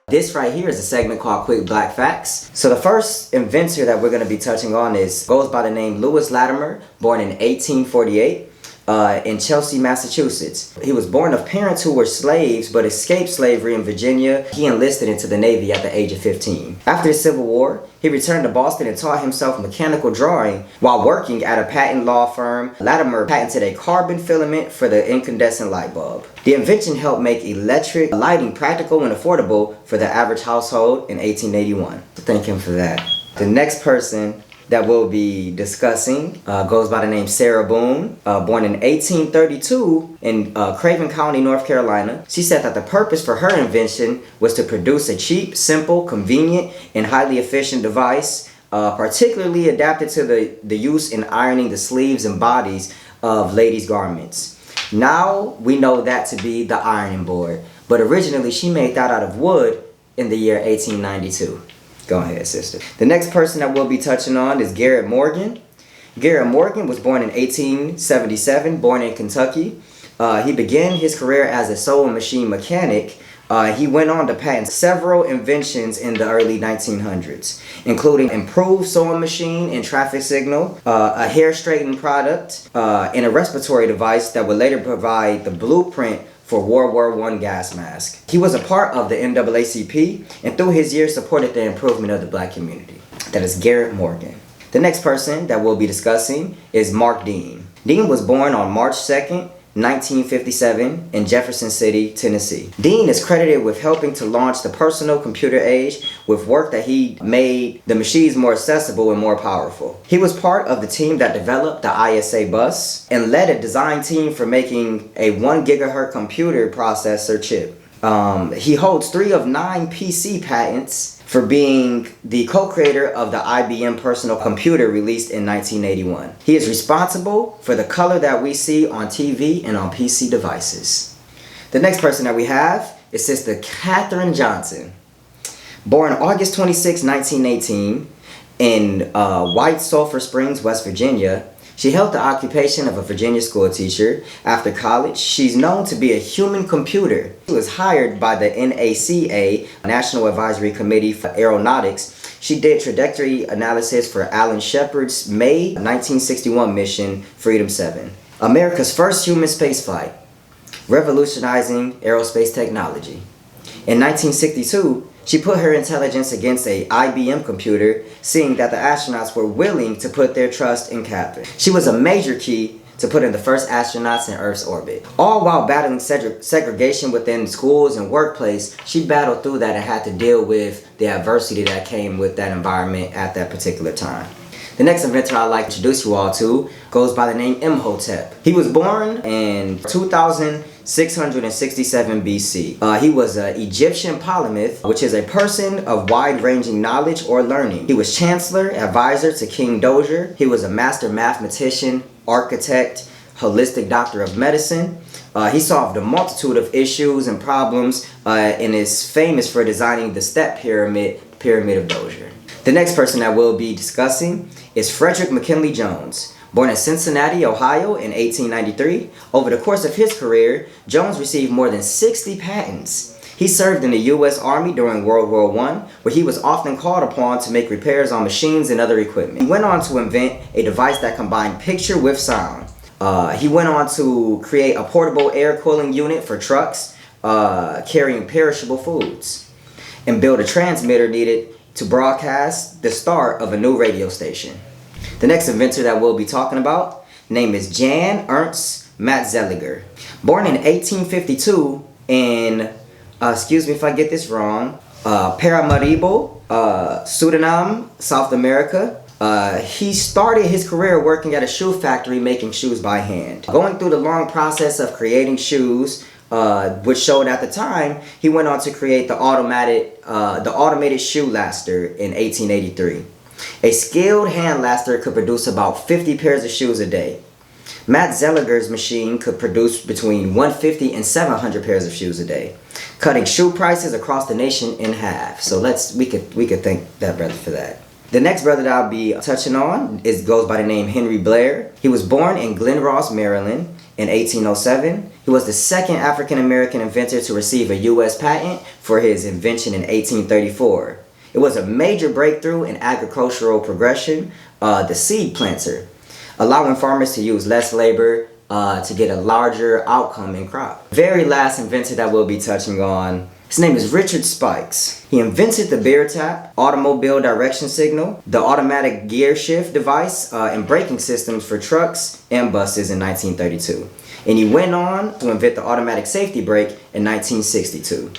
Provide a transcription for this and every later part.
This right here is a segment called Quick Black Facts. So the first inventor that we're going to be touching on goes by the name Louis Latimer, born in 1848. In Chelsea, Massachusetts. He was born of parents who were slaves but escaped slavery in Virginia. He enlisted into the Navy at the age of 15. After the Civil War, he returned to Boston and taught himself mechanical drawing while working at a patent law firm. Latimer patented a carbon filament for the incandescent light bulb. The invention helped make electric lighting practical and affordable for the average household in 1881. So thank him for that. The next person that we'll be discussing goes by the name Sarah Boone, born in 1832 in Craven County, North Carolina. She said that the purpose for her invention was to produce a cheap, simple, convenient, and highly efficient device, particularly adapted to the use in ironing the sleeves and bodies of ladies' garments. Now we know that to be the ironing board, but originally she made that out of wood in the year 1892. Go ahead, sister. The next person that we'll be touching on is Garrett Morgan. Garrett Morgan was born in 1877, born in Kentucky. He began his career as a sewing machine mechanic. He went on to patent several inventions in the early 1900s, including improved sewing machine and traffic signal, a hair straightening product, and a respiratory device that would later provide the blueprint for World War I gas mask. He was a part of the NAACP and through his years supported the improvement of the black community. That is Garrett Morgan. The next person that we'll be discussing is Marc Dean. Dean was born on March 2nd, 1957 in Jefferson City, Tennessee. Dean is credited with helping to launch the personal computer age with work that he made the machines more accessible and more powerful. He was part of the team that developed the ISA bus and led a design team for making a 1 gigahertz computer processor chip. He holds 3 of 9 PC patents for being the co-creator of the IBM personal computer released in 1981. He is responsible for the color that we see on TV and on PC devices. The next person that we have is Sister Katherine Johnson. Born August 26, 1918 in White Sulphur Springs, West Virginia, she held the occupation of a Virginia school teacher. After college, she's known to be a human computer. She was hired by the NACA, National Advisory Committee for Aeronautics. She did trajectory analysis for Alan Shepard's May 1961 mission, Freedom 7. America's first human spaceflight, revolutionizing aerospace technology. In 1962, she put her intelligence against a IBM computer, seeing that the astronauts were willing to put their trust in Katherine. She was a major key to putting the first astronauts in Earth's orbit. All while battling segregation within schools and workplace, she battled through that and had to deal with the adversity that came with that environment at that particular time. The next inventor I'd like to introduce you all to goes by the name Imhotep. He was born in 2667 BC. He was an Egyptian polymath, which is a person of wide-ranging knowledge or learning. He was chancellor, advisor to King Dozier. He was a master mathematician, architect, holistic doctor of medicine. He solved a multitude of issues and problems and is famous for designing the step pyramid of Dozier. The next person that we'll be discussing is Frederick McKinley Jones. Born in Cincinnati, Ohio in 1893, over the course of his career, Jones received more than 60 patents. He served in the U.S. Army during World War I, where he was often called upon to make repairs on machines and other equipment. He went on to invent a device that combined picture with sound. He went on to create a portable air cooling unit for trucks carrying perishable foods, and build a transmitter needed to broadcast the start of a new radio station. The next inventor that we'll be talking about, name is Jan Ernst Ehlinger. Born in 1852 in, excuse me if I get this wrong, Paramaribo, Suriname, South America. He started his career working at a shoe factory making shoes by hand. Going through the long process of creating shoes, which showed at the time, he went on to create the automated shoe laster in 1883. A skilled hand laster could produce about 50 pairs of shoes a day. Matt Zelliger's machine could produce between 150 and 700 pairs of shoes a day, cutting shoe prices across the nation in half. So we could thank that brother for that. The next brother that I'll be touching on goes by the name Henri Blair. He was born in Glen Ross, Maryland in 1807. He was the second African-American inventor to receive a U.S. patent for his invention in 1834. It was a major breakthrough in agricultural progression, the seed planter, allowing farmers to use less labor to get a larger outcome in crop. Very last inventor that we'll be touching on, his name is Richard Spikes. He invented the beer tap, automobile direction signal, the automatic gear shift device, and braking systems for trucks and buses in 1932. And he went on to invent the automatic safety brake in 1962.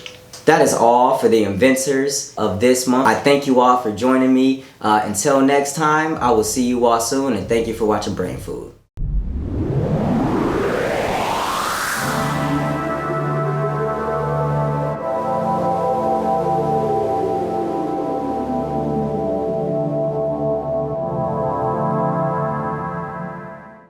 That is all for the inventors of this month. I thank you all for joining me. Until next time, I will see you all soon, and thank you for watching Brain Food.